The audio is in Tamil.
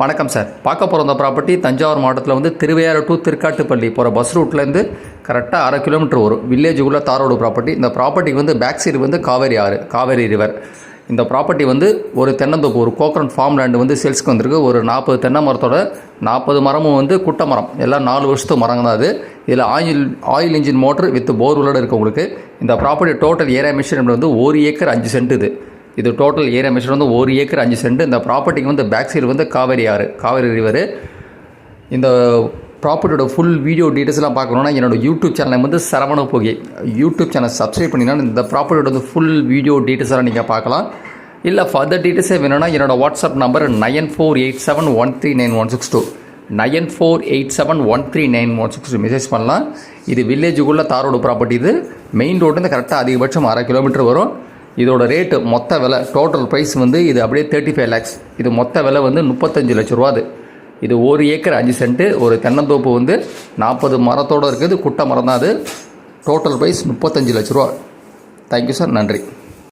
வணக்கம் சார். பார்க்க போகிற இந்த ப்ராப்பர்ட்டி தஞ்சாவூர் மாவட்டத்தில் வந்து திருவையாறு டு திருக்காட்டுப்பள்ளி போகிற பஸ் ரூட்லேருந்து கரெக்டாக 1/2 கிலோமீட்டர் வரும். வில்லேஜுக்குள்ளே தாரோடு ப்ராப்பர்ட்டி. இந்த ப்ராப்பர்ட்டிக்கு வந்து பேக் சைடு வந்து காவேரி ஆறு, காவேரி ரிவர். இந்த ப்ராப்பர்ட்டி வந்து ஒரு தென்னந்தோப்பு, ஒரு கோக்கரன் ஃபார்ம் லேண்டு வந்து சேல்ஸ்க்கு வந்திருக்கு. ஒரு 40 தென்னை மரத்தோட 40 மரமும் வந்து குட்டை மரம், எல்லாம் 4 வருஷத்து மரங்க தான் அது. இதில் ஆயில் இன்ஜின் மோட்டர் வித் போர்வெலோடு இருக்குது உங்களுக்கு. இந்த ப்ராப்பர்ட்டி டோட்டல் ஏரியா மெஷர்மெண்ட் வந்து 1 ஏக்கர் 5 சென்ட். இது டோட்டல் ஏரியா மெஷர் வந்து 1 ஏக்கர் 5 சென்ட். இந்த ப்ராப்பர்ட்டிக்கு வந்து பேக் சைடு வந்து காவேரி ஆறு, காவேரி ரிவர். இந்த ப்ராப்பர்ட்டியோட ஃபுல் வீடியோ டீட்டெயில்ஸ்லாம் பார்க்கணுன்னா என்னோட யூடியூப் சேனல் வந்து சரவண போகி யூடியூப் சேனல் சப்ஸ்கிரைப் பண்ணிங்கன்னா இந்த ப்ராப்பர்ட்டியோட வந்து ஃபுல் வீடியோ டீட்டெயில்ஸெல்லாம் நீங்கள் பார்க்கலாம். இல்லை ஃபர்தர் டீட்டெயில்ஸே வேணும்னா என்னோட வாட்ஸ்அப் நம்பர் 9487139162 9487139162 மெசேஜ் பண்ணலாம். இது வில்லேஜுக்குள்ளே தாரோடு ப்ராப்பர்ட்டி. இது மெயின் ரோட்லேருந்து கரெக்டாக அதிகபட்சம் 1/2 கிலோமீட்டர் வரும். இதோட ரேட்டு மொத்த விலை டோட்டல் ப்ரைஸ் வந்து இது அப்படியே 35 lakhs. இது மொத்த விலை வந்து 35 லட்ச ரூபா. இது 1 ஏக்கர் 5 சென்ட். ஒரு தென்னந்தோப்பு வந்து 40 மரத்தோடு இருக்குது. குட்டை மரம் தான் அது. டோட்டல் ப்ரைஸ் 35 லட்ச ரூபா. Thank you sir. நன்றி.